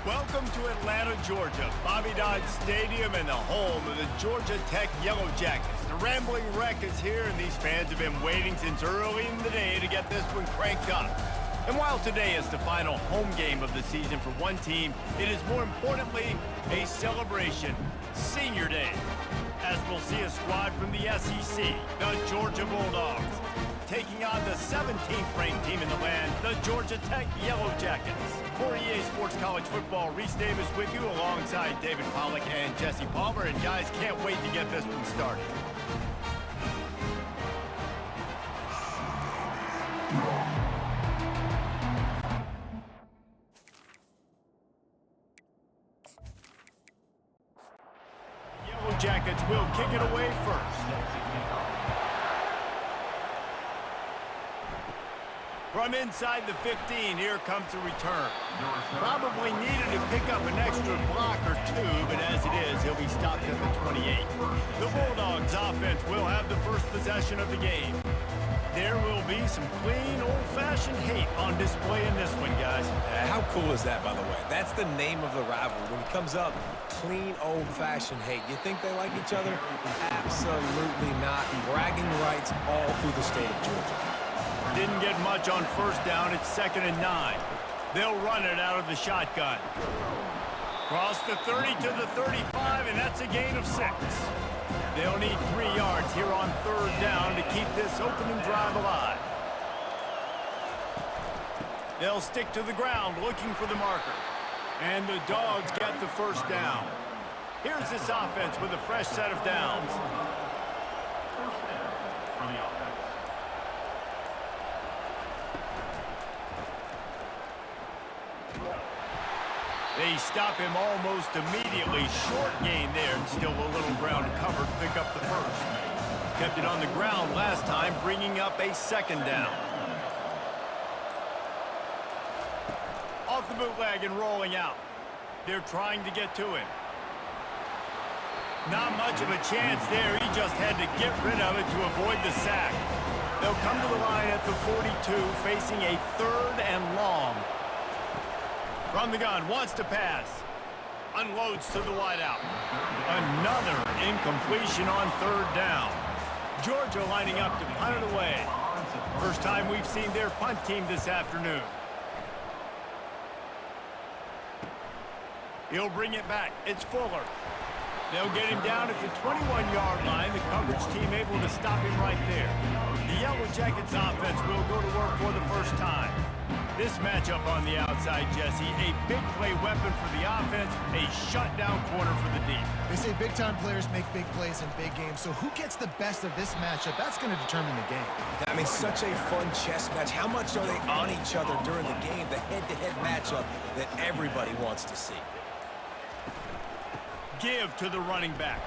Welcome to Atlanta, Georgia, Bobby Dodd Stadium and the home of the Georgia Tech Yellow Jackets. The Rambling Wreck is here, and these fans have been waiting since early in the day to get this one cranked up. And while today is the final home game of the season for one team, it is more importantly a celebration, Senior Day, as we'll see a squad from the SEC, the Georgia Bulldogs, taking on the 17th-ranked team in the land, the Georgia Tech Yellow Jackets. For EA Sports College Football, Reese Davis with you alongside David Pollack and Jesse Palmer. And guys, can't wait to get this one started. Yellow Jackets will kick it away first. From inside the 15, here comes the return. Probably needed to pick up an extra block or two, but as it is, he'll be stopped at the 28. The Bulldogs offense will have the first possession of the game. There will be some clean, old-fashioned hate on display in this one, guys. How cool is that, by the way? That's the name of the rivalry. When it comes up, clean, old-fashioned hate. You think they like each other? Absolutely not. Bragging rights all through the state of Georgia. Didn't get much on first down. It's 2nd and 9. They'll run it out of the shotgun. Cross the 30 to the 35, and that's a gain of 6. They'll need 3 yards here on 3rd down to keep this opening drive alive. They'll stick to the ground looking for the marker. And the Dogs get the first down. Here's this offense with a fresh set of downs. They stop him almost immediately. Short gain there, and still a little ground covered to pick up the first. Kept it on the ground last time, bringing up a 2nd down. Off the bootleg and rolling out. They're trying to get to him. Not much of a chance there. He just had to get rid of it to avoid the sack. They'll come to the line at the 42, facing a 3rd and long. From the gun, wants to pass. Unloads to the wideout. Another incompletion on 3rd down. Georgia lining up to punt it away. First time we've seen their punt team this afternoon. He'll bring it back. It's Fuller. They'll get him down at the 21-yard line. The coverage team able to stop him right there. The Yellow Jackets offense will go to work for the first time. This matchup on the outside, Jesse, a big play weapon for the offense, a shutdown corner for the deep. They say big-time players make big plays in big games, so who gets the best of this matchup? That's going to determine the game. I mean, such a fun chess match. How much are they on each other during the game? The head-to-head matchup that everybody wants to see. Give to the running back.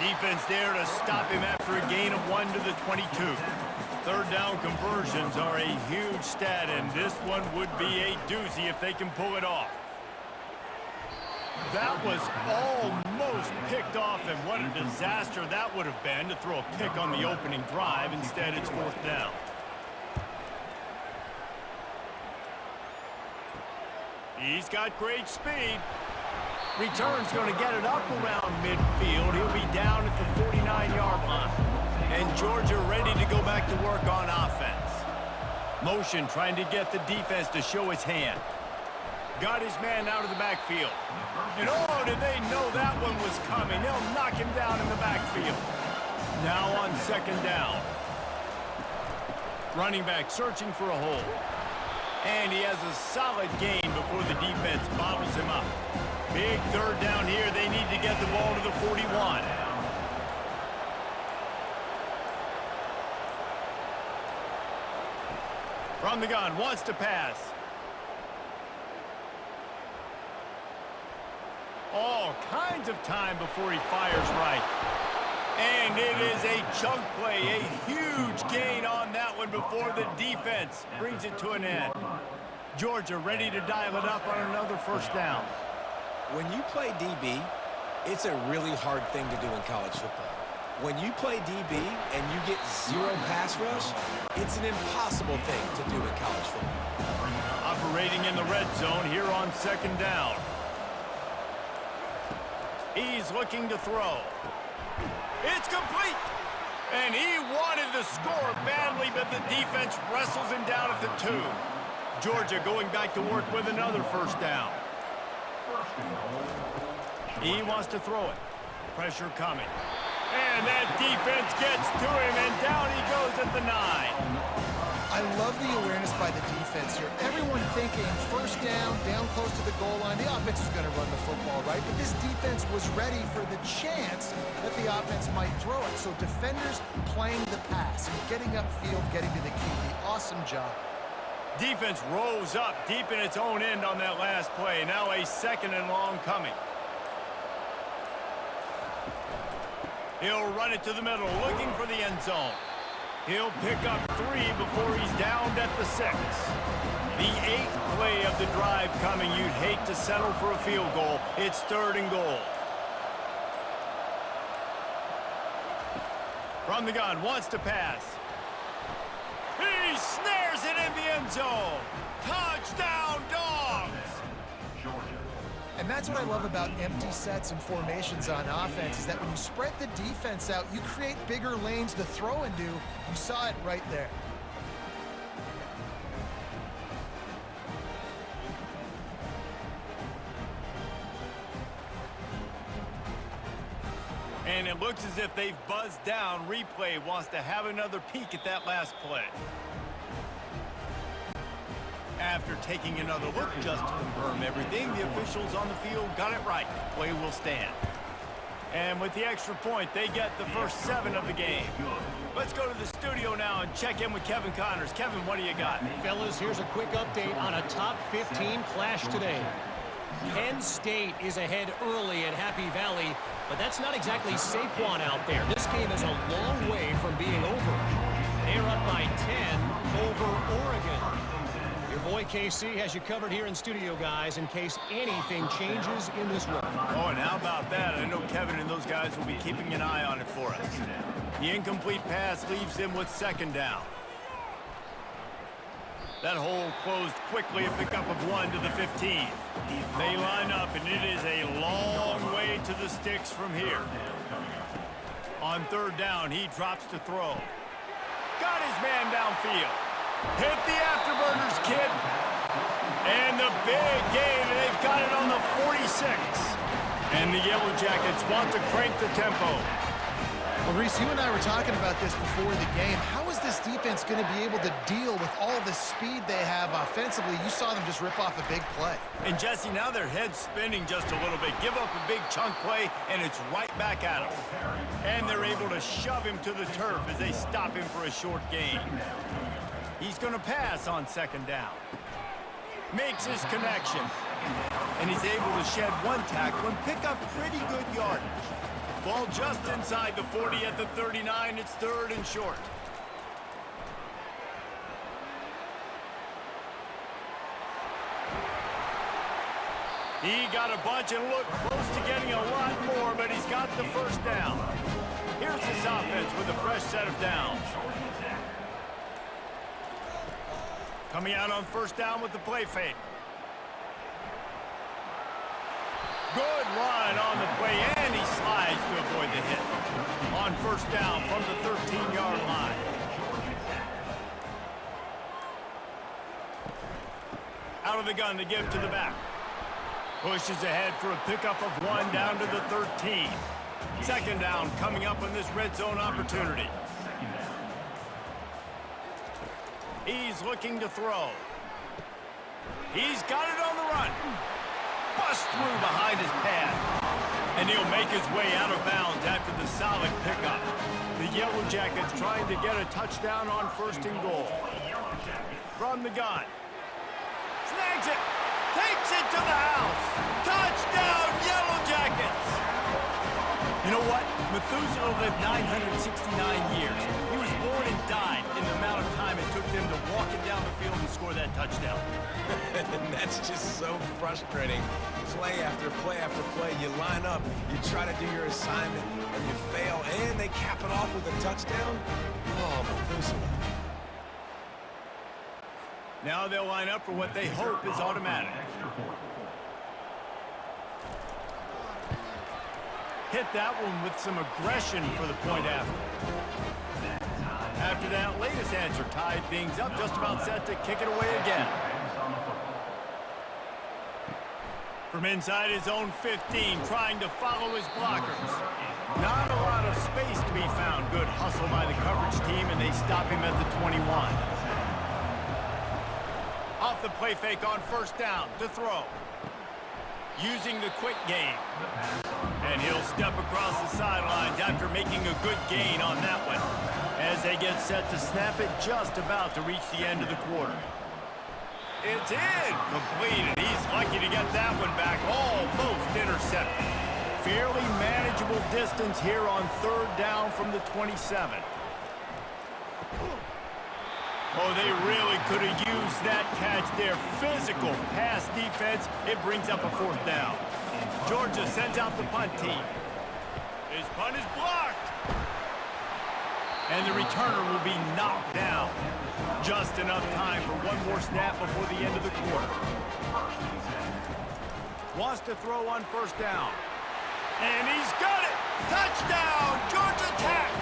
Defense there to stop him after a gain of 1 to the 22. 3rd down conversions are a huge stat, and this one would be a doozy if they can pull it off. That was almost picked off, and what a disaster that would have been to throw a pick on the opening drive. Instead, it's 4th down. He's got great speed. Return's going to get it up around midfield. He'll be down at the 49-yard line. And Georgia ready to go back to work on offense. Motion trying to get the defense to show his hand. Got his man out of the backfield. And oh, did they know that one was coming. They'll knock him down in the backfield. Now on 2nd down. Running back searching for a hole. And he has a solid gain before the defense bottles him up. Big 3rd down here. They need to get the ball to the 41. From the gun, wants to pass. All kinds of time before he fires right. And it is a chunk play, a huge gain on that one before the defense brings it to an end. Georgia ready to dial it up on another 1st down. When you play DB, it's a really hard thing to do in college football. When you play DB and you get 0 pass rush, it's an impossible thing to do in college football. operating in the red zone here on second down. He's looking to throw. It's complete. And he wanted to score badly, but the defense wrestles him down at the 2. Georgia going back to work with another first down. He wants to throw it. Pressure coming. And that defense gets to him, and down he goes at the 9. I love the awareness by the defense here. Everyone thinking first down, down close to the goal line. The offense is going to run the football, right? But this defense was ready for the chance that the offense might throw it. So defenders playing the pass and getting upfield, getting to the QB. Awesome job. Defense rose up deep in its own end on that last play. Now a 2nd and long coming. He'll run it to the middle, looking for the end zone. He'll pick up 3 before he's downed at the 6. The 8th play of the drive coming. You'd hate to settle for a field goal. It's 3rd and goal. From the gun, wants to pass. He snares it in the end zone. Touchdown, Dogs! And that's what I love about empty sets and formations on offense, is that when you spread the defense out, you create bigger lanes to throw into. You saw it right there. And it looks as if they've buzzed down. Replay wants to have another peek at that last play. After taking another look just to confirm everything, the officials on the field got it right. Play will stand. And with the extra point, they get the first 7 of the game. Let's go to the studio now and check in with Kevin Connors. Kevin, what do you got? Fellas, here's a quick update on a top 15 clash today. Penn State is ahead early at Happy Valley, but that's not exactly Saquon out there. This game is a long way from being over. They're up by 10 over Oregon. Your boy KC has you covered here in studio, guys, in case anything changes in this one. Oh, and how about that? I know Kevin and those guys will be keeping an eye on it for us. The incomplete pass leaves them with 2nd down. That hole closed quickly, a pickup of 1 to the 15. They line up, and it is a long way to the sticks from here. On 3rd down, he drops to throw. Got his man downfield. Hit the afterburners, kid. And the big gain, and they've got it on the 46. And the Yellow Jackets want to crank the tempo. Well, Reese, you and I were talking about this before the game. How is this defense going to be able to deal with all the speed they have offensively? You saw them just rip off a big play. And Jesse, now their head's spinning just a little bit. Give up a big chunk play, and it's right back at them. And they're able to shove him to the turf as they stop him for a short gain. He's going to pass on 2nd down. Makes his connection. And he's able to shed 1 tackle and pick up pretty good yardage. Ball just inside the 40 at the 39. It's 3rd and short. He got a bunch and looked close to getting a lot more, but he's got the first down. Here's this offense with a fresh set of downs. Coming out on 1st down with the play fake. Good run on the play, and he slides to avoid the hit. On 1st down from the 13-yard line. Out of the gun to give to the back. Pushes ahead for a pickup of 1 down to the 13. 2nd down coming up on this red zone opportunity. He's looking to throw. He's got it on the run. Bust through behind his pad. And he'll make his way out of bounds after the solid pickup. The Yellow Jackets trying to get a touchdown on 1st and goal. From the gun. Snags it. Takes it to the house. Touchdown, Yellow Jackets. You know what? Methuselah lived 969 years. He was born and died in the amount of time it took them to walk it down the field and score that touchdown. That's just so frustrating. Play after play after play. You line up, you try to do your assignment, and you fail, and they cap it off with a touchdown. Oh, Methuselah. Now they'll line up for what they hope is automatic. Hit that one with some aggression for the point after. After that latest answer tied things up, just about set to kick it away again. From inside his own 15, trying to follow his blockers. Not a lot of space to be found. Good hustle by the coverage team, and they stop him at the 21. Off the play fake on first down to throw. Using the quick game. And he'll step across the sidelines after making a good gain on that one. As they get set to snap it, just about to reach the end of the quarter. It's in. Completed. He's lucky to get that one back. Almost intercepted. Fairly manageable distance here on third down from the 27. Oh, they really could have used that catch there. Physical pass defense. It brings up a fourth down. Georgia sends out the punt team. His punt is blocked. And the returner will be knocked down. Just enough time for one more snap before the end of the quarter. Wants to throw on first down. And he's got it! Touchdown, Georgia Tech!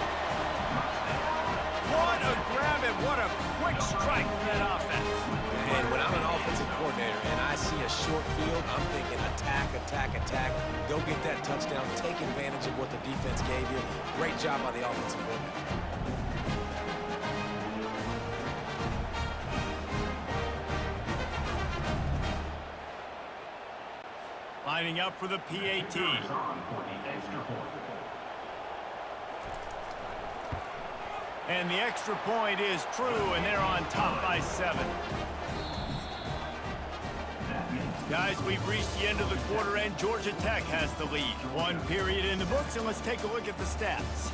What a grab and what a quick strike from that offense. And when I'm an offensive coordinator and I see a short field, I'm thinking attack, attack, attack. Go get that touchdown. Take advantage of what the defense gave you. Great job by the offensive coordinator. Lining up for the PAT. And the extra point is true, and they're on top by 7. Guys, we've reached the end of the quarter, and Georgia Tech has the lead. One period in the books, and let's take a look at the stats.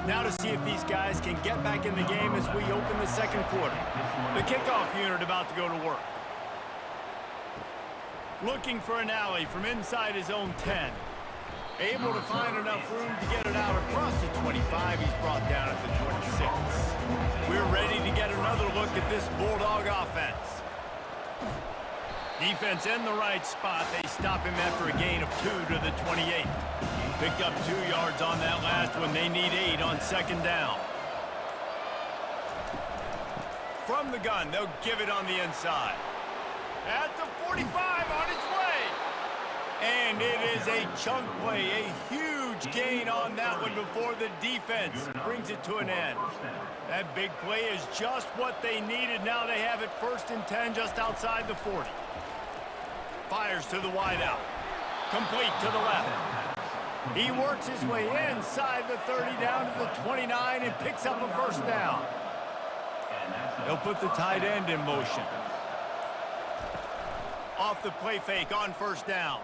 Now to see if these guys can get back in the game as we open the second quarter. The kickoff unit about to go to work. Looking for an alley from inside his own 10. Able to find enough room to get it out across the 25. He's brought down at the 26. We're ready to get another look at this Bulldog offense. Defense in the right spot. They stop him after a gain of 2 to the 28. Picked up 2 yards on that last one. They need 8 on second down. From the gun, they'll give it on the inside. At the 45, on its way. And it is a chunk play, a huge gain on that one before the defense brings it to an end. That big play is just what they needed. Now they have it 1st and 10 just outside the 40. Fires to the wideout. Complete to the left. He works his way inside the 30 down to the 29 and picks up a first down. They'll put the tight end in motion. Off the play fake on first down.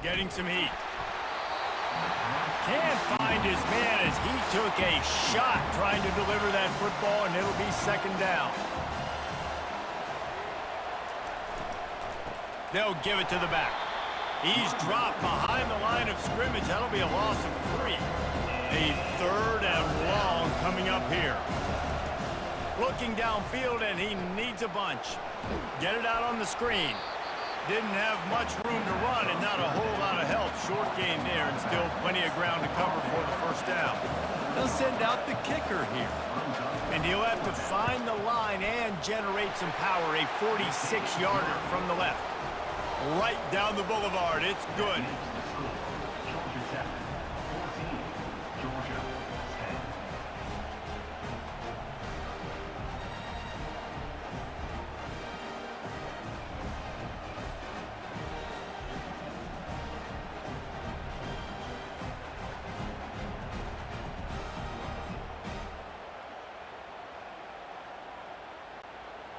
Getting some heat. Can't find his man as he took a shot trying to deliver that football, and it'll be second down. They'll give it to the back. He's dropped behind the line of scrimmage. That'll be a loss of 3. A 3rd and long coming up here. Looking downfield, and he needs a bunch. Get it out on the screen. Didn't have much room to run and not a whole lot of help. Short gain there and still plenty of ground to cover for the first down. They'll send out the kicker here. And he'll have to find the line and generate some power. A 46-yarder from the left. Right down the boulevard. It's good.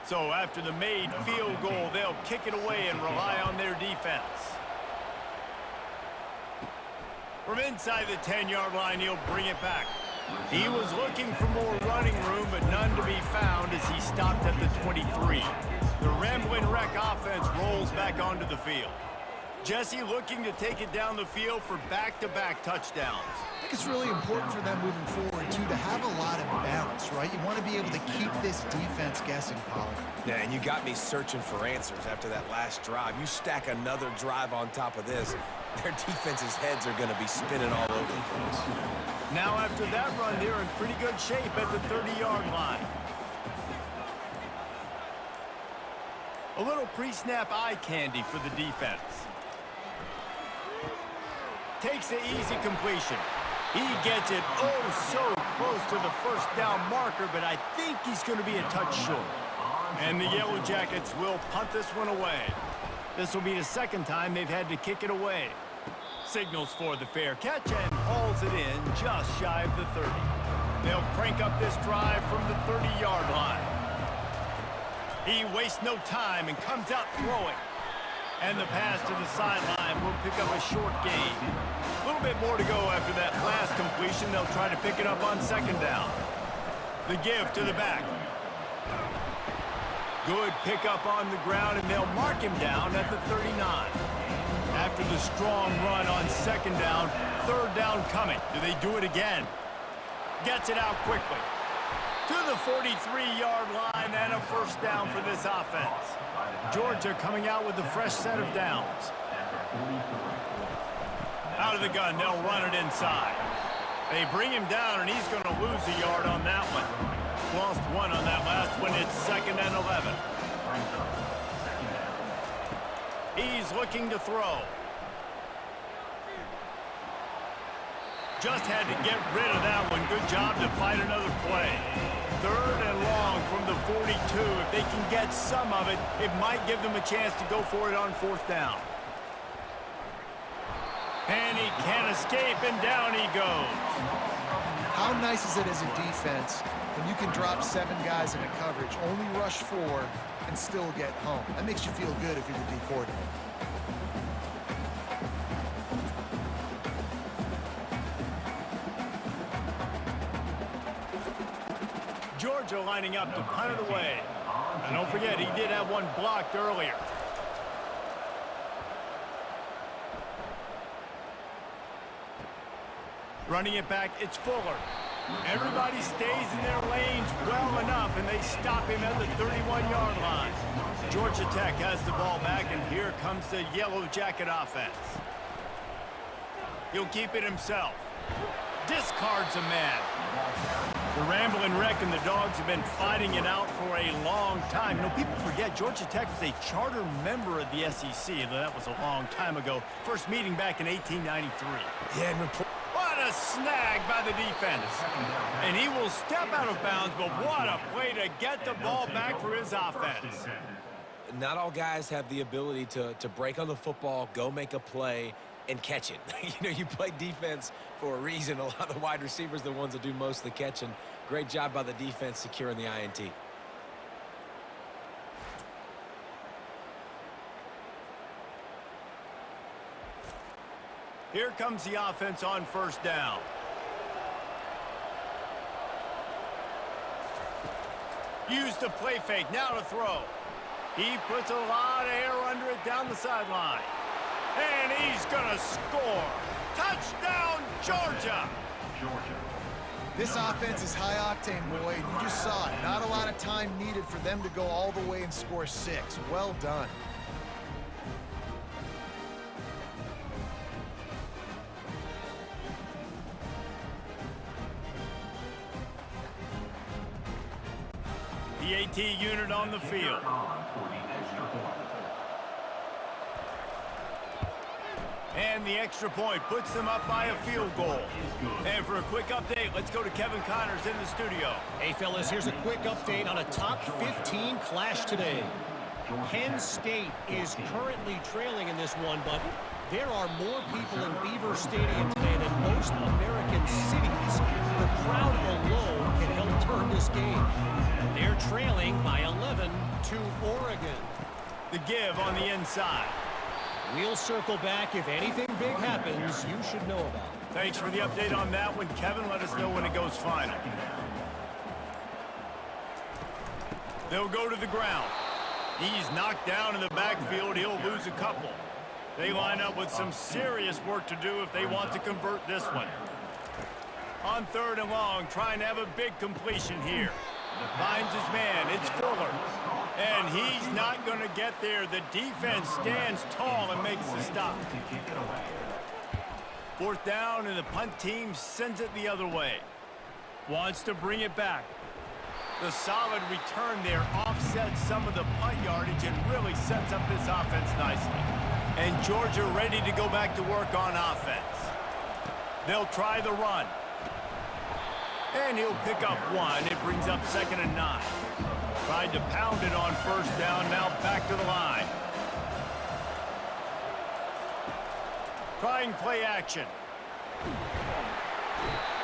So after the made field goal, they'll kick it away and rely on their defense. From inside the 10-yard line, he'll bring it back. He was looking for more running room, but none to be found as he stopped at the 23. The Rambling Wreck offense rolls back onto the field. Jesse looking to take it down the field for back-to-back touchdowns. I think it's really important for them moving forward, too, to have a lot of balance, right? You want to be able to keep this defense guessing, Pollard. Yeah, and you got me searching for answers after that last drive. You stack another drive on top of this, their defense's heads are going to be spinning all over the place. Now after that run, they're in pretty good shape at the 30-yard line. A little pre-snap eye candy for the defense. Takes the easy completion. He gets it so close to the first down marker, but I think he's going to be a touch short. And the Yellow Jackets will punt this one away. This will be the second time they've had to kick it away. Signals for the fair catch and hauls it in just shy of the 30. They'll crank up this drive from the 30-yard line. He wastes no time and comes out throwing. And the pass to the sideline will pick up a short gain. A little bit more to go after that last completion. They'll try to pick it up on second down. The give to the back. Good pickup on the ground, and they'll mark him down at the 39. After the strong run on second down, third down coming. Do they do it again? Gets it out quickly. To the 43-yard line and a first down for this offense. Georgia coming out with a fresh set of downs. Out of the gun, they'll run it inside. They bring him down, and he's going to lose a yard on that one. Lost one on that last one. It's 2nd and 11. He's looking to throw. Just had to get rid of that one. Good job to fight another play. 3rd and long from the 42. If they can get some of it, it might give them a chance to go for it on 4th down. And he can't escape, and down he goes. How nice is it as a defense when you can drop 7 guys into coverage, only rush 4, and still get home? That makes you feel good if you're the D coordinator. Georgia lining up to punt it away. And don't forget, he did have one blocked earlier. Running it back, it's Fuller. Everybody stays in their lanes well enough, and they stop him at the 31-yard line. Georgia Tech has the ball back, and here comes the Yellow Jacket offense. He'll keep it himself. Discards a man. The Rambling Wreck and the Dogs have been fighting it out for a long time. You know, people forget Georgia Tech was a charter member of the SEC, and that was a long time ago. First meeting back in 1893. Yeah, and what a snag by the defense. And he will step out of bounds, but what a play to get the ball back for his offense. not all guys have the ability to break on the football, go make a play, and catch it. You know, you play defense for a reason. A lot of the wide receivers are the ones that do most of the catching. Great job by the defense securing the INT. Here comes the offense on first down. Used the play fake, now to throw. He puts a lot of air under it down the sideline. And he's gonna score. Touchdown, Georgia! This offense is high-octane, Boyd. You just saw it. Not a lot of time needed for them to go all the way and score 6. Well done. The AT unit on the field. And the extra point puts them up by a field goal. And for a quick update, let's go to Kevin Connors in the studio. Hey, fellas, here's a quick update on a top 15 clash today. Penn State is currently trailing in this one, but there are more people in Beaver Stadium today than most American cities. The crowd alone can help turn this game. They're trailing by 11 to Oregon. The give on the inside. We'll circle back. If anything big happens, you should know about it. Thanks for the update on that one, Kevin. Let us know when it goes final. They'll go to the ground. He's knocked down in the backfield. He'll lose a couple. They line up with some serious work to do if they want to convert this one. On 3rd and long, trying to have a big completion here. Finds his man, it's Fuller. And he's not going to get there. The defense stands tall and makes the stop. 4th down, and the punt team sends it the other way. Wants to bring it back. The solid return there offsets some of the punt yardage and really sets up this offense nicely. And Georgia ready to go back to work on offense. They'll try the run. And he'll pick up 1. It brings up 2nd and 9. Tried to pound it on 1st down, now back to the line. Trying play action.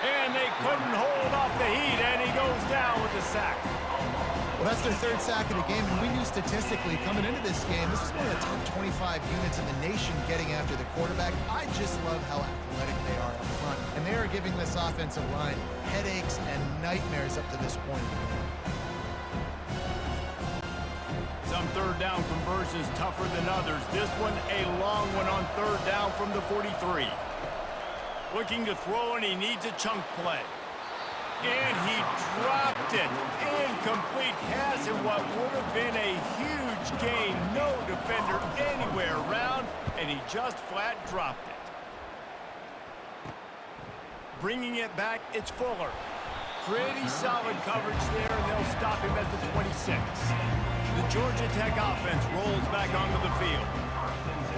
And they couldn't hold off the heat, and he goes down with the sack. Well, that's their 3rd sack of the game, and we knew statistically coming into this game, this is one of the top 25 units in the nation getting after the quarterback. I just love how athletic they are up front, and they are giving this offensive line headaches and nightmares up to this point in the game. Some 3rd down conversions tougher than others. This one a long one on 3rd down from the 43. Looking to throw, and he needs a chunk play. And he dropped it. Incomplete pass in what would have been a huge gain. No defender anywhere around, and he just flat dropped it. Bringing it back, it's Fuller. Pretty solid coverage there, and they'll stop him at the 26. The Georgia Tech offense rolls back onto the field.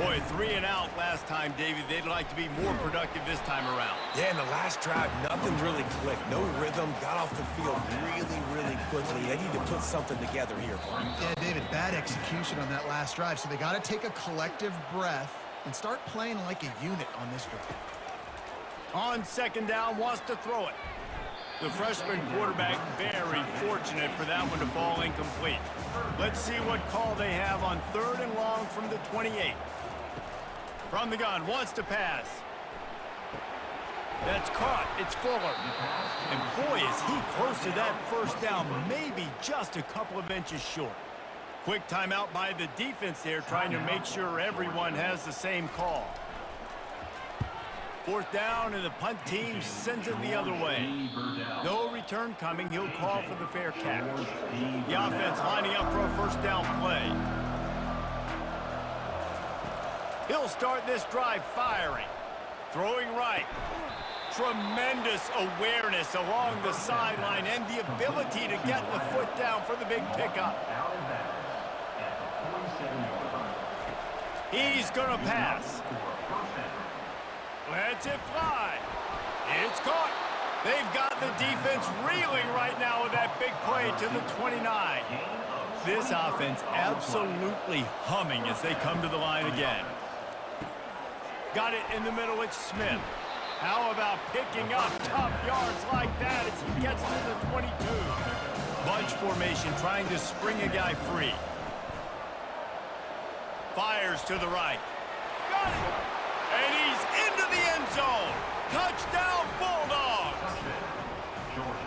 Boy, 3 and out last time, David. They'd like to be more productive this time around. Yeah, in the last drive, nothing really clicked. No rhythm, got off the field really quickly. They need to put something together here, Brian. Yeah, David, bad execution on that last drive, so they got to take a collective breath and start playing like a unit on this drive. On 2nd down, wants to throw it. The freshman quarterback very fortunate for that one to fall incomplete. Let's see what call they have on 3rd and long from the 28. From the gun, wants to pass. That's caught. It's Fuller. And boy, is he close to that 1st down, maybe just a couple of inches short. Quick timeout by the defense there, trying to make sure everyone has the same call. 4th down, and the punt team sends it the other way. No return coming. He'll call for the fair catch. The offense lining up for a 1st down play. He'll start this drive firing. Throwing right. Tremendous awareness along the sideline and the ability to get the foot down for the big pickup. He's going to pass. Lets it fly. It's caught. They've got the defense reeling right now with that big play to the 29. This offense absolutely humming as they come to the line again. Got it in the middle. It's Smith. How about picking up tough yards like that as he gets to the 22? Bunch formation trying to spring a guy free. Fires to the right. Got it. And he's into the end zone. Touchdown, Bulldogs.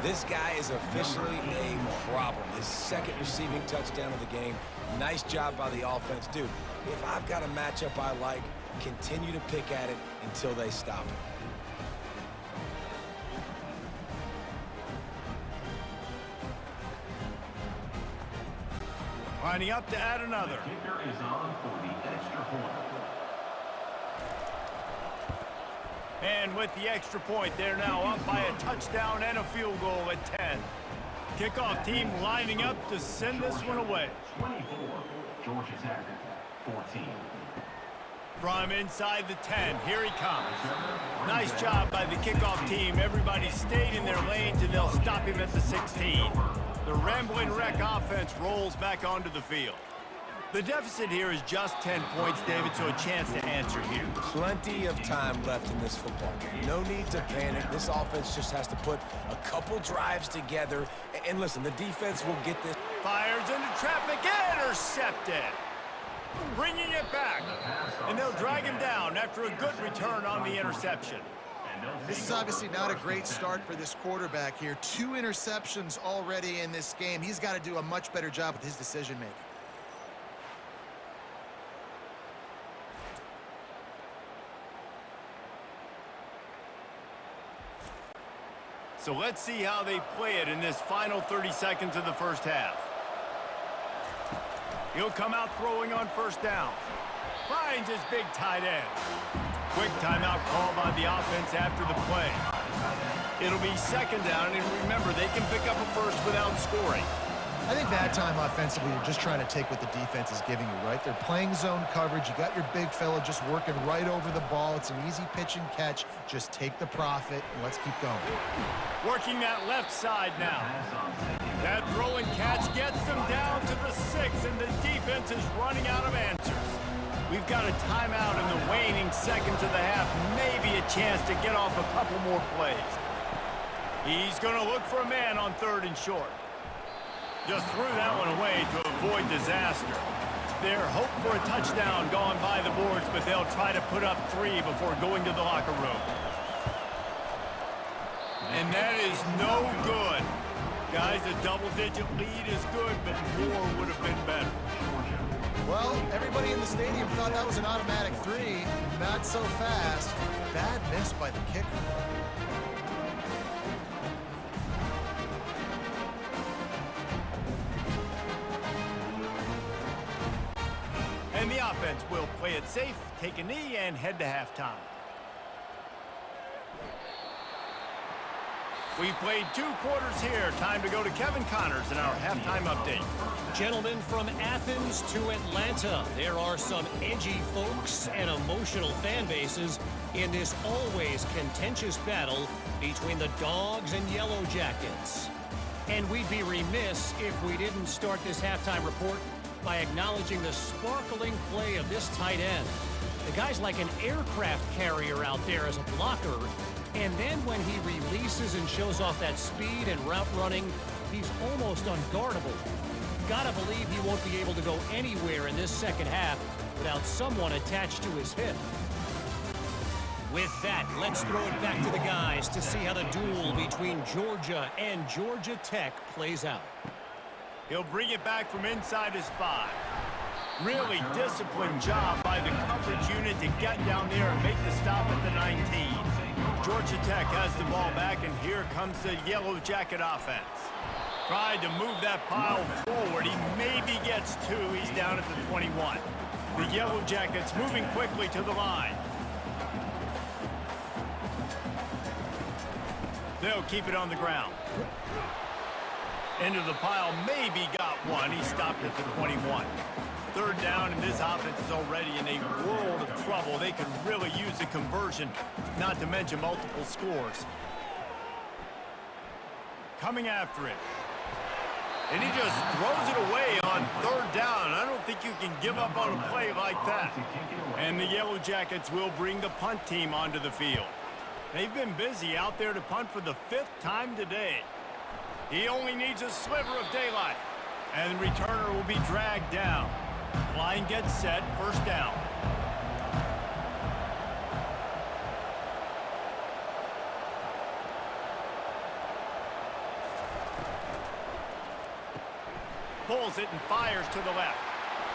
This guy is officially a problem. His 2nd receiving touchdown of the game. Nice job by the offense. Dude, if I've got a matchup I like, continue to pick at it until they stop it. Lining up to add another. Kicker is on for the extra point. And with the extra point, they're now up by a touchdown and a field goal at 10. Kickoff team lining up to send this one away. 24, Georgia Tech, 14. From inside the 10, here he comes. Nice job by the kickoff team. Everybody stayed in their lanes, and they'll stop him at the 16. The Rambling Wreck offense rolls back onto the field. The deficit here is just 10 points, David, so a chance to answer here. Plenty of time left in this football game. No need to panic. This offense just has to put a couple drives together. And listen, the defense will get this. Fires into traffic, intercepted. Bringing it back. And they'll drag him down after a good return on the interception. This is obviously not a great start for this quarterback here. 2 interceptions already in this game. He's got to do a much better job with his decision-making. So let's see how they play it in this final 30 seconds of the first half. He'll come out throwing on first down. Finds his big tight end. Quick timeout call by the offense after the play. It'll be second down, and remember, they can pick up a first without scoring. I think that time offensively, you're just trying to take what the defense is giving you, right? They're playing zone coverage. You got your big fella just working right over the ball. It's an easy pitch and catch. Just take the profit, and let's keep going. Working that left side now. That throw and catch gets them down to the 6, and the defense is running out of answers. We've got a timeout in the waning seconds of the half. Maybe a chance to get off a couple more plays. He's going to look for a man on 3rd and short. Just threw that one away to avoid disaster. Their hope for a touchdown gone by the boards, but they'll try to put up 3 before going to the locker room. And that is no good. Guys, a double-digit lead is good, but more would have been better. Well, everybody in the stadium thought that was an automatic 3. Not so fast. Bad miss by the kicker. And the offense will play it safe, take a knee, and head to halftime. We've played 2 quarters here. Time to go to Kevin Connors in our halftime update. Gentlemen, from Athens to Atlanta, there are some edgy folks and emotional fan bases in this always contentious battle between the Dogs and Yellow Jackets. And we'd be remiss if we didn't start this halftime report by acknowledging the sparkling play of this tight end. The guy's like an aircraft carrier out there as a blocker, and then when he releases and shows off that speed and route running, he's almost unguardable. Gotta believe he won't be able to go anywhere in this second half without someone attached to his hip. With that, let's throw it back to the guys to see how the duel between Georgia and Georgia Tech plays out. He'll bring it back from inside his 5. Really disciplined job by the coverage unit to get down there and make the stop at the 19. Georgia Tech has the ball back, and here comes the Yellow Jacket offense. Tried to move that pile forward. He maybe gets 2. He's down at the 21. The Yellow Jackets moving quickly to the line. They'll keep it on the ground. Into the pile, maybe got 1. He stopped at the 21. 3rd down, and this offense is already in a world of trouble. They could really use a conversion, not to mention multiple scores. Coming after it. And he just throws it away on 3rd down. I don't think you can give up on a play like that. And the Yellow Jackets will bring the punt team onto the field. They've been busy out there to punt for the 5th time today. He only needs a sliver of daylight. And the returner will be dragged down. Line gets set, 1st down. Pulls it and fires to the left.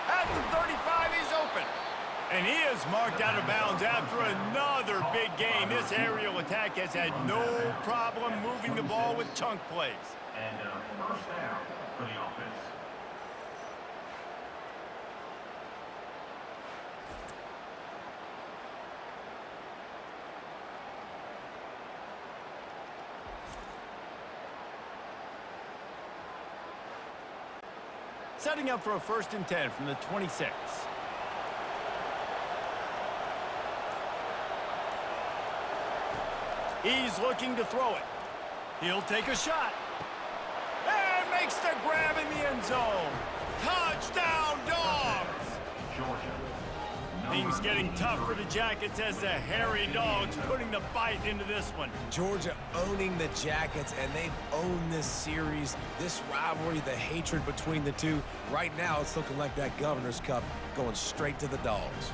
At the 35, he's open. And he is marked out of bounds after another big game. This aerial attack has had no problem moving the ball with chunk plays. And 1st down for the offense. Setting up for a 1st and 10 from the 26. He's looking to throw it. He'll take a shot. And makes the grab in the end zone. Touchdown, Dogs! Georgia. Things getting tough for the Jackets as the hairy Dogs putting the bite into this one. Georgia owning the Jackets, and they've owned this series, this rivalry, the hatred between the two. Right now, it's looking like that Governor's Cup going straight to the Dogs.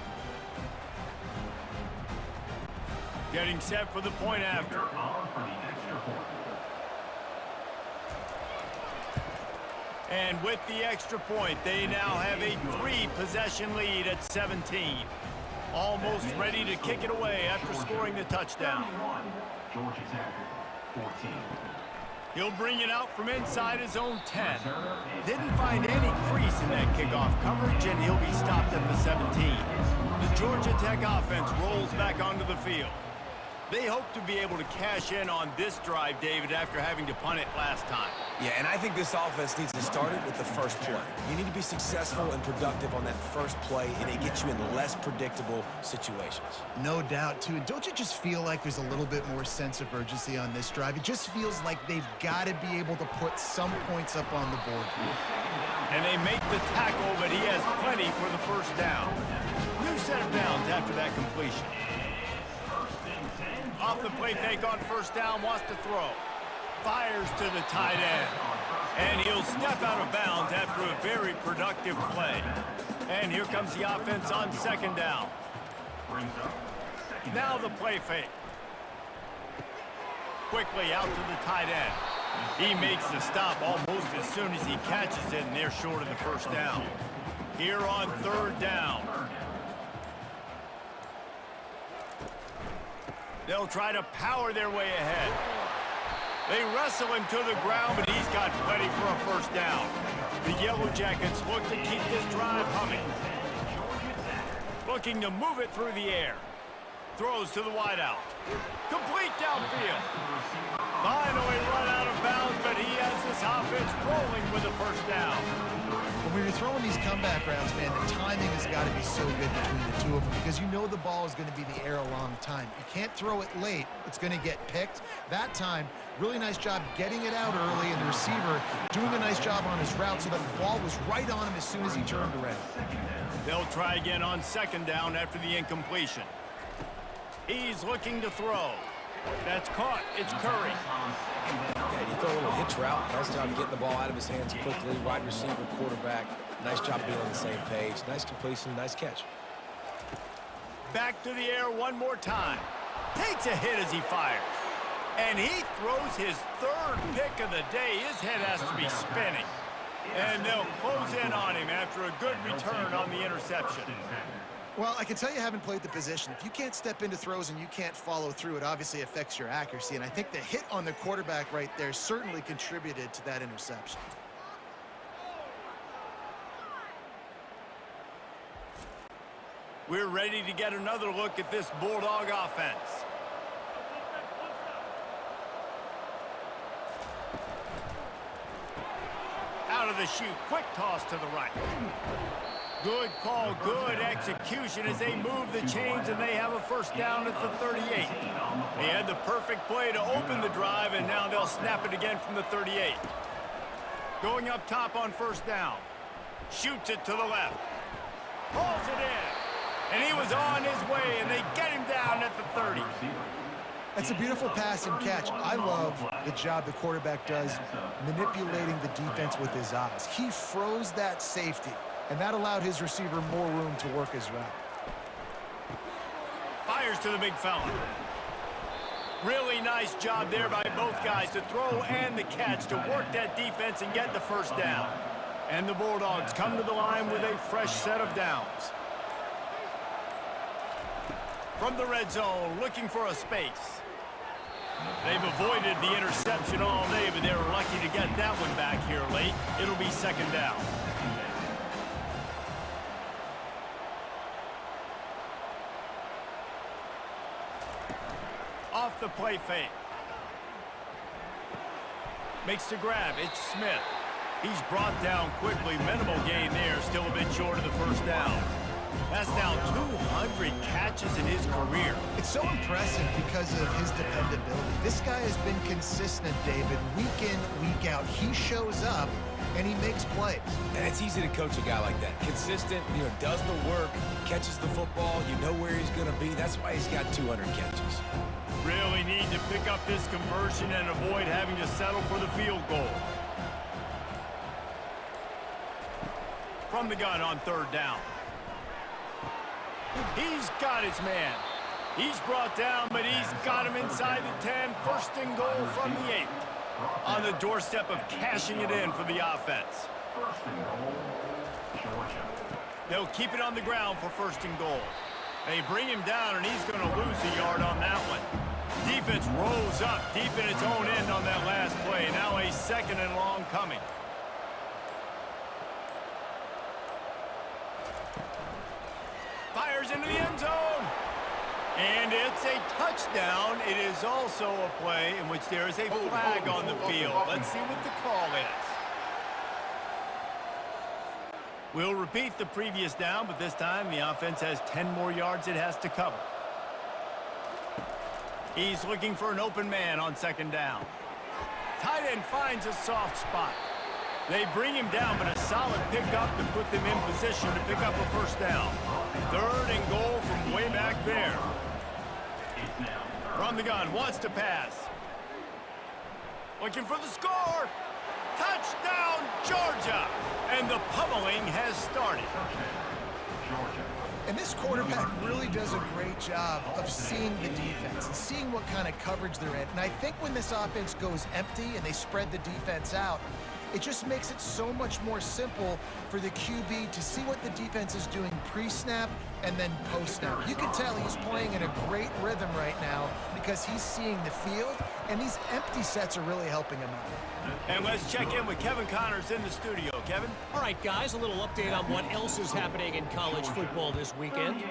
Getting set for the point after. On for the extra point. And with the extra point, they now have a 3-possession lead at 17. Almost ready to kick it away after scoring the touchdown. 31, Georgia Tech. 14. He'll bring it out from inside his own 10. Didn't find any crease in that kickoff coverage, and he'll be stopped at the 17. The Georgia Tech offense rolls back onto the field. They hope to be able to cash in on this drive, David, after having to punt it last time. Yeah, and I think this offense needs to start it with the first play. You need to be successful and productive on that first play, and it gets you in less predictable situations. No doubt, too. Don't you just feel like there's a little bit more sense of urgency on this drive? It just feels like they've got to be able to put some points up on the board here. And they make the tackle, but he has plenty for the first down. New set of downs after that completion. Off the play fake on first down, wants to throw. Fires to the tight end. And he'll step out of bounds after a very productive play. And here comes the offense on second down. Now the play fake. Quickly out to the tight end. He makes the stop almost as soon as he catches it, and they're short of the first down. Here on third down. They'll try to power their way ahead. They wrestle him to the ground, but he's got plenty for a first down. The Yellow Jackets look to keep this drive humming. Looking to move it through the air. Throws to the wideout. Complete downfield. Finally run out of bounds, but he has this offense rolling with a first down. When you're throwing these comeback routes, man, the timing has got to be so good between the two of them because you know the ball is going to be in the air a long time. You can't throw it late. It's going to get picked. That time, really nice job getting it out early, and the receiver doing a nice job on his route so that the ball was right on him as soon as he turned around. They'll try again on second down after the incompletion. He's looking to throw. That's caught. It's Curry. Yeah, you throw a little hitch route. Nice job getting the ball out of his hands quickly. Wide receiver, quarterback. Nice job being on the same page. Nice completion, nice catch. Back to the air one more time. Takes a hit as he fires. And he throws his third pick of the day. His head has to be spinning. And they'll close in on him after a good return on the interception. Well, I can tell you haven't played the position. If you can't step into throws and you can't follow through, it obviously affects your accuracy. And I think the hit on the quarterback right there certainly contributed to that interception. We're ready to get another look at this Bulldog offense. Out of the chute, quick toss to the right. Good call, good execution as they move the chains, and they have a first down at the 38. They had the perfect play to open the drive, and now they'll snap it again from the 38. Going up top on first down. Shoots it to the left. Hauls it in. And he was on his way, and they get him down at the 30. That's a beautiful pass and catch. I love the job the quarterback does manipulating the defense with his eyes. He froze that safety, and that allowed his receiver more room to work his route. Fires to the big fella. Really nice job there by both guys to throw and the catch to work that defense and get the first down. And the Bulldogs come to the line with a fresh set of downs. From the red zone, looking for a space. They've avoided the interception all day, but they're lucky to get that one back here late. It'll be second down. Off the play fake. Makes the grab. It's Smith. He's brought down quickly. Minimal gain there. Still a bit short of the first down. That's now 200 catches in his career. It's so impressive because of his dependability. This guy has been consistent, David, week in, week out. He shows up, and he makes plays. And it's easy to coach a guy like that. Consistent, does the work, catches the football, you know where he's going to be. That's why he's got 200 catches. Really need to pick up this conversion and avoid having to settle for the field goal. From the gun on third down. He's got his man. He's brought down, but he's got him inside the 10. First and goal from the 8. On the doorstep of cashing it in for the offense. First and goal, Georgia. They'll keep it on the ground for first and goal. They bring him down, and he's going to lose a yard on that one. Defense rolls up deep in its own end on that last play. Now a 2nd and long coming. Fires into the end zone. And it's a touchdown. It is also a play in which there is a flag on the field. Let's see what the call is. We'll repeat the previous down, but this time the offense has 10 more yards it has to cover. He's looking for an open man on 2nd down. Tight end finds a soft spot. They bring him down, but a solid pickup to put them in position to pick up a 1st down. 3rd and goal from way back there. From the gun, wants to pass. Looking for the score. Touchdown, Georgia! And the pummeling has started. And this quarterback really does a great job of seeing the defense and seeing what kind of coverage they're in. And I think when this offense goes empty and they spread the defense out, it just makes it so much more simple for the QB to see what the defense is doing pre-snap and then post-snap. You can tell he's playing in a great rhythm right now because he's seeing the field, and these empty sets are really helping him out. And let's check in with Kevin Connors in the studio. Kevin? All right, guys, a little update on what else is happening in college football this weekend.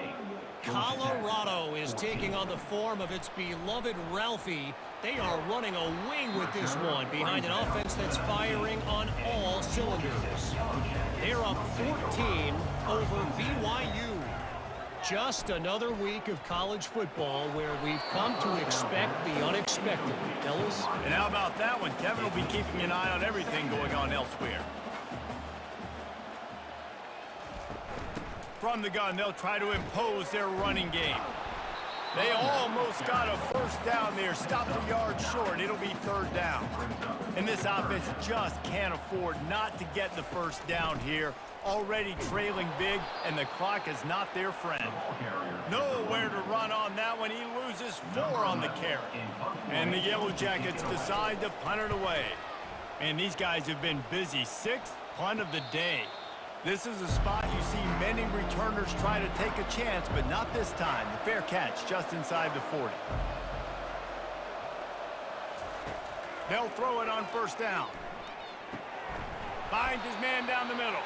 Colorado is taking on the form of its beloved Ralphie. They are running away with this one behind an offense that's firing on all cylinders. They're up 14 over BYU. Just another week of college football where we've come to expect the unexpected, fellas. And how about that one? Kevin will be keeping an eye on everything going on elsewhere. From the gun, they'll try to impose their running game. They almost got a 1st down there, stopped a yard short. It'll be 3rd down. And this offense just can't afford not to get the 1st down here. Already trailing big, and the clock is not their friend. Nowhere to run on that one. He loses 4 on the carry. And the Yellow Jackets decide to punt it away. And these guys have been busy. 6th punt of the day. This is a spot you see many returners try to take a chance, but not this time. The fair catch just inside the 40. They'll throw it on 1st down. Finds his man down the middle.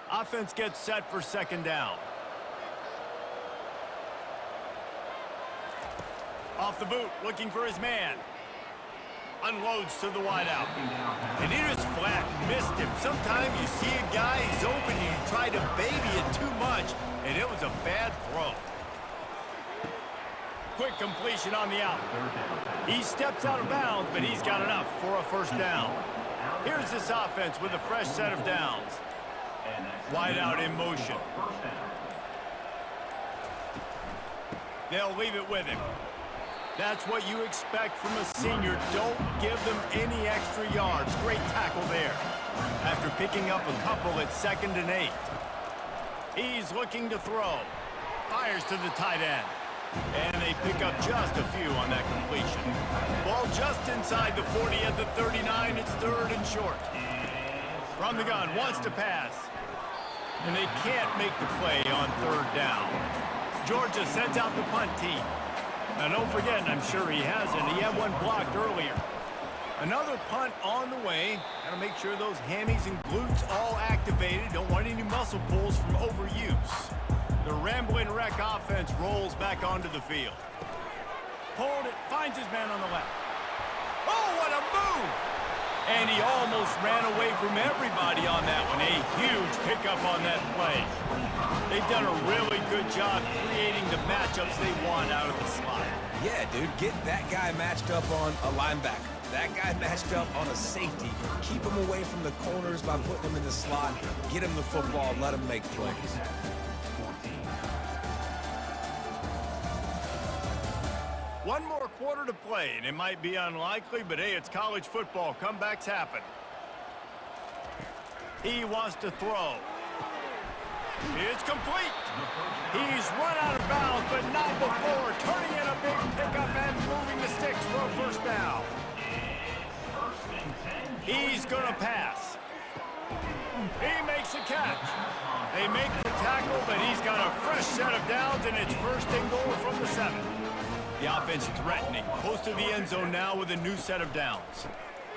Offense gets set for 2nd down. Off the boot, looking for his man. Unloads to the wideout. And he just flat missed him. Sometimes you see a guy, he's open, and you try to baby it too much, and it was a bad throw. Quick completion on the out. He steps out of bounds, but he's got enough for a 1st down. Here's this offense with a fresh set of downs. Wide out in motion. They'll leave it with him. That's what you expect from a senior. Don't give them any extra yards. Great tackle there. After picking up a couple at 2nd and 8. He's looking to throw. Fires to the tight end. And they pick up just a few on that completion. Ball just inside the 40 at the 39. It's 3rd and short. From the gun, wants to pass. And they can't make the play on 3rd down. Georgia sends out the punt team. Now don't forget, and I'm sure he hasn't, he had one blocked earlier. Another punt on the way. Got to make sure those hammies and glutes all activated. Don't want any muscle pulls from overuse. The Rambling Wreck offense rolls back onto the field. Pulled it, finds his man on the left. Oh, what a move! And he almost ran away from everybody on that one. A huge pickup on that play. They've done a really good job creating the matchups they want out of the slot. Yeah, dude, get that guy matched up on a linebacker. That guy matched up on a safety. Keep him away from the corners by putting him in the slot. Get him the football, let him make plays. One more quarter to play, and it might be unlikely, but hey, it's college football. Comebacks happen. He wants to throw. It's complete. He's run out of bounds, but not before turning in a big pickup and moving the sticks for a first down. He's going to pass. He makes a catch. They make the tackle, but he's got a fresh set of downs, and it's first and goal from the 7. The offense threatening, close to the end zone now with a new set of downs.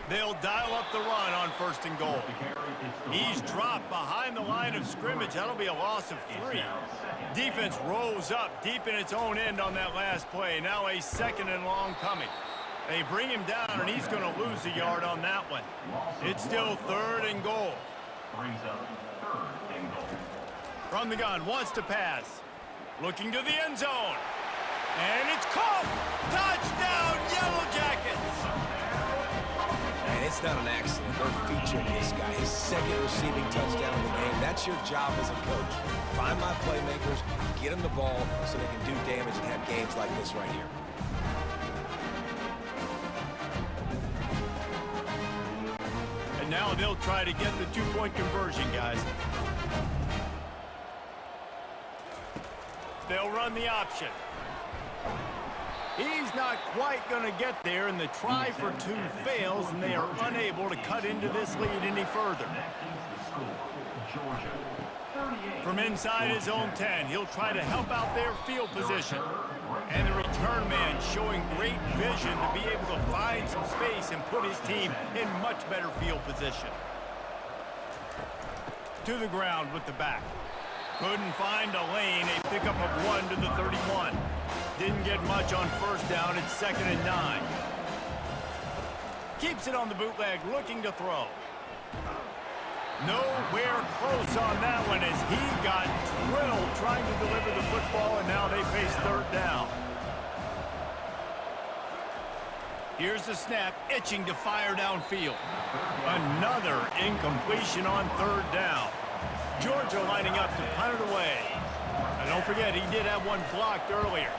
They'll dial up the run on first and goal. He's dropped behind the line of scrimmage. That'll be a loss of 3. Defense rolls up deep in its own end on that last play. Now a second and long coming. They bring him down, and he's going to lose a yard on that one. It's still third and goal. From the gun, wants to pass. Looking to the end zone. And it's caught! Touchdown, Yellow Jackets! And it's not an accident. They're featuring this guy, his second receiving touchdown of the game. That's your job as a coach. Find my playmakers, get them the ball so they can do damage and have games like this right here. And now they'll try to get the two-point conversion, guys. They'll run the option. He's not quite going to get there, and the try for 2 fails, and they are unable to cut into this lead any further. From inside his own 10, he'll try to help out their field position. And the return man showing great vision to be able to find some space and put his team in much better field position. To the ground with the back. Couldn't find a lane, a pickup of 1 to the 31. Didn't get much on first down, it's 2nd and 9. Keeps it on the bootleg, looking to throw. Nowhere close on that one as he got drilled trying to deliver the football, and now they face third down. Here's the snap, itching to fire downfield. Another incompletion on third down. Georgia lining up to punt it away. And don't forget, he did have one blocked earlier.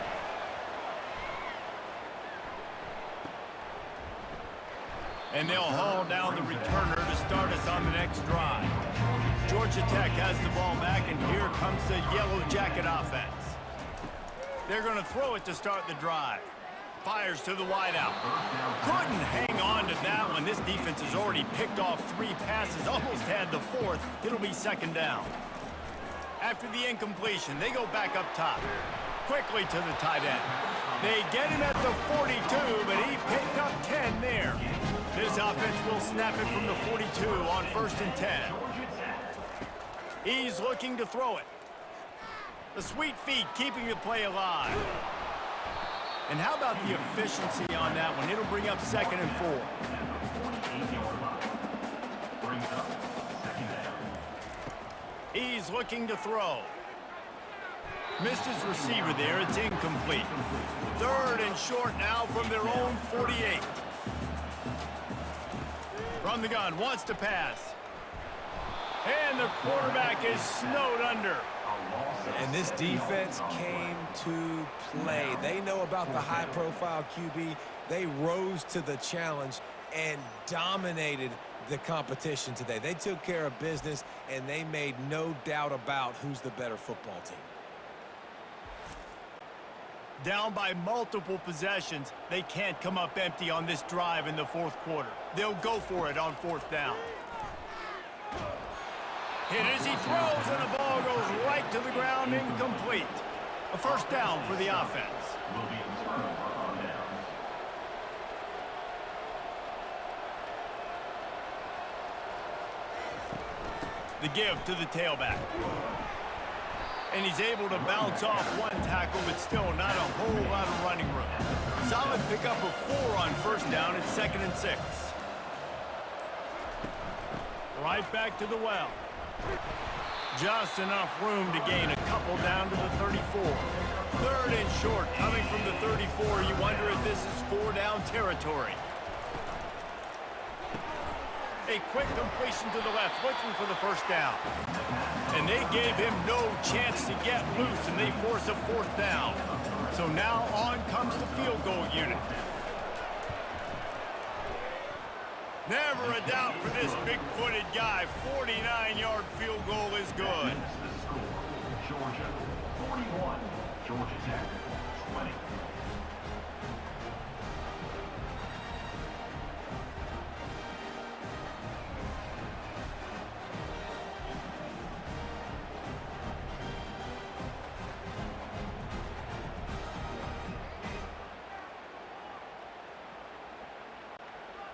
And they'll haul down the returner to start us on the next drive. Georgia Tech has the ball back, and here comes the Yellow Jacket offense. They're going to throw it to start the drive. Fires to the wideout. Couldn't hang on to that one. This defense has already picked off 3 passes, almost had the 4th. It'll be 2nd down. After the incompletion, they go back up top. Quickly to the tight end. They get him at the 42, but he picked up 10 there. This offense will snap it from the 42 on 1st and 10. He's looking to throw it. The sweet feet keeping the play alive. And how about the efficiency on that one? It'll bring up 2nd and 4. He's looking to throw. Missed his receiver there. It's incomplete. 3rd and short now from their own 48. From the gun, wants to pass. And the quarterback is snowed under. And this defense came to play. They know about the high-profile QB. They rose to the challenge and dominated the competition today. They took care of business, and they made no doubt about who's the better football team. Down by multiple possessions, they can't come up empty on this drive in the 4th quarter. They'll go for it on 4th down. Hit as he throws, and the ball goes right to the ground, incomplete. A first down for the offense. The give to the tailback. And he's able to bounce off one tackle, but still not a whole lot of running room. Solid pickup of 4 on first down. It's 2nd and 6. Right back to the well. Just enough room to gain a couple down to the 34. 3rd and short coming from the 34. You wonder if this is 4-down territory. A quick completion to the left, looking for the first down. And they gave him no chance to get loose, and they force a 4th down. So now on comes the field goal unit. Never a doubt for this big-footed guy. 49-yard field goal is good. The score, Georgia 41, Georgia Tech 20.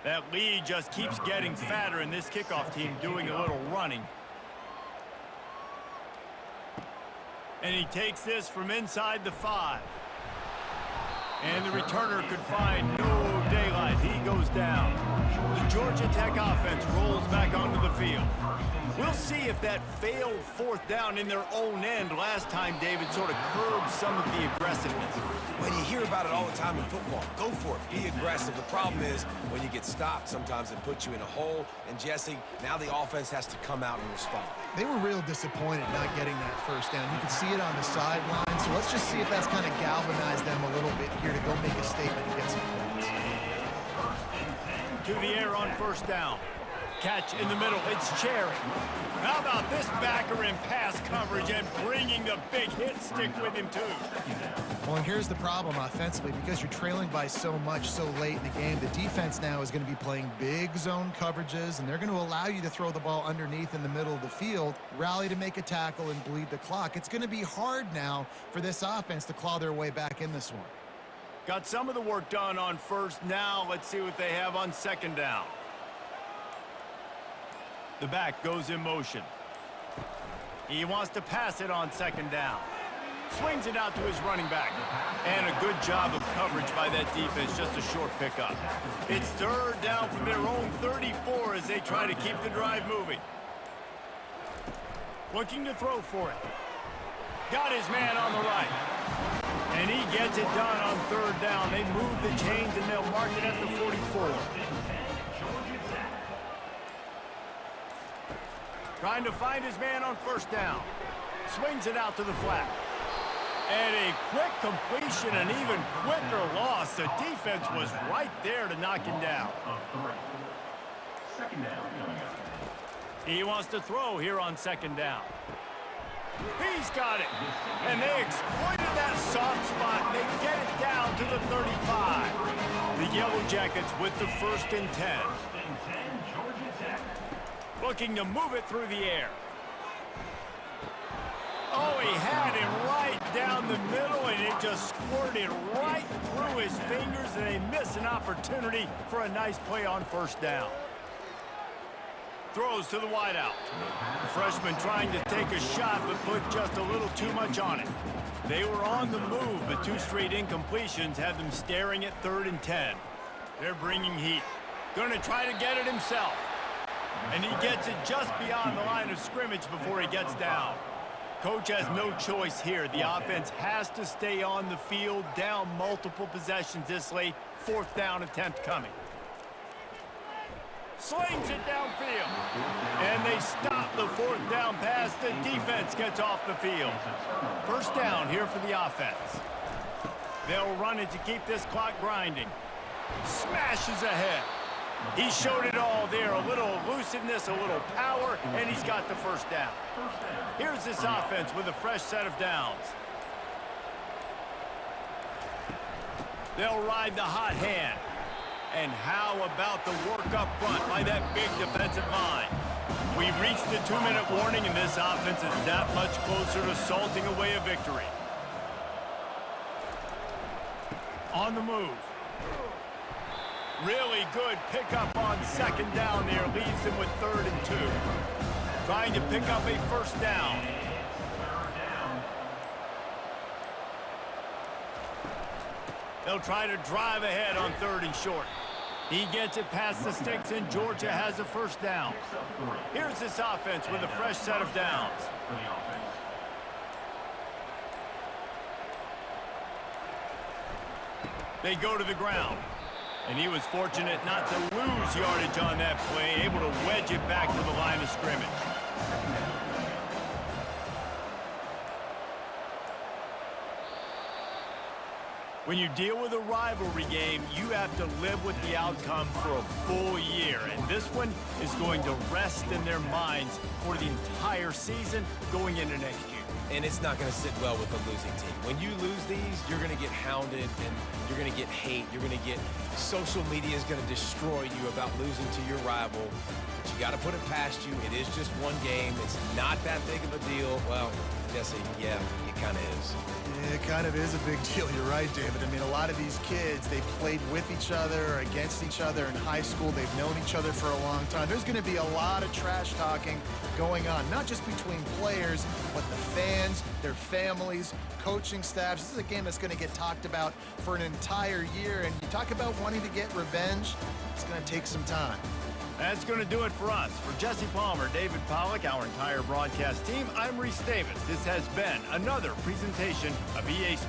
That lead just keeps getting fatter, and this kickoff team doing a little running. And he takes this from inside the 5. And the returner could find no daylight. He goes down. The Georgia Tech offense rolls back onto the field. We'll see if that failed fourth down in their own end last time, David, sort of curbed some of the aggressiveness. When you hear about it all the time in football, go for it. Be aggressive. The problem is when you get stopped, sometimes it puts you in a hole. And, Jesse, now the offense has to come out and respond. They were real disappointed not getting that first down. You can see it on the sideline. So let's just see if that's kind of galvanized them a little bit here to go make a statement and get some points. To the air on first down. Catch in the middle. It's Cherry. How about this backer in pass coverage and bringing the big hit stick with him, too? Well, and here's the problem offensively. Because you're trailing by so much so late in the game, the defense now is going to be playing big zone coverages, and they're going to allow you to throw the ball underneath in the middle of the field, rally to make a tackle, and bleed the clock. It's going to be hard now for this offense to claw their way back in this one. Got some of the work done on first. Now let's see what they have on second down. The back goes in motion. He wants to pass it on second down. Swings it out to his running back. And a good job of coverage by that defense, just a short pickup. It's third down from their own 34 as they try to keep the drive moving. Looking to throw for it. Got his man on the right. And he gets it done on third down. They move the chains and they'll mark it at the 44. Trying to find his man on first down. Swings it out to the flat. And a quick completion, an even quicker loss. The defense was right there to knock him down. Second down coming up. He wants to throw here on second down. He's got it. And they exploited that soft spot. They get it down to the 35. The Yellow Jackets with the 1st and 10. First and 10, Georgia Tech. Looking to move it through the air. Oh, he had him right down the middle, and it just squirted right through his fingers, and they miss an opportunity for a nice play on first down. Throws to the wideout. The freshman trying to take a shot, but put just a little too much on it. They were on the move, but 2 straight incompletions had them staring at 3rd and 10. They're bringing heat. Going to try to get it himself. And he gets it just beyond the line of scrimmage before he gets down. Coach has no choice here. The offense has to stay on the field, down multiple possessions this late. 4th down attempt coming. Slings it downfield. And they stop the 4th down pass. The defense gets off the field. First down here for the offense. They'll run it to keep this clock grinding. Smashes ahead. He showed it all there. A little elusiveness, a little power, and he's got the first down. Here's this offense with a fresh set of downs. They'll ride the hot hand. And how about the work up front by that big defensive line? We've reached the 2-minute warning, and this offense is that much closer to salting away a victory. On the move. Really good pickup on second down there. Leaves them with 3rd and 2. Trying to pick up a first down. They'll try to drive ahead on 3rd and short. He gets it past the sticks, and Georgia has a first down. Here's this offense with a fresh set of downs. They go to the ground. And he was fortunate not to lose yardage on that play, able to wedge it back to the line of scrimmage. When you deal with a rivalry game, you have to live with the outcome for a full year. And this one is going to rest in their minds for the entire season going into next year. And it's not going to sit well with a losing team. When you lose these, you're going to get hounded and you're going to get hate. You're going to get social media is going to destroy you about losing to your rival. But you got to put it past you. It is just one game. It's not that big of a deal. Well, Jesse, yeah, it kind of is. It kind of is a big deal. You're right, David. I mean, a lot of these kids, they played with each other or against each other in high school. They've known each other for a long time. There's going to be a lot of trash talking going on, not just between players, but the fans, their families, coaching staffs. This is a game that's going to get talked about for an entire year. And you talk about wanting to get revenge, it's going to take some time. That's going to do it for us. For Jesse Palmer, David Pollack, our entire broadcast team, I'm Reese Davis. This has been another presentation of EA Sports.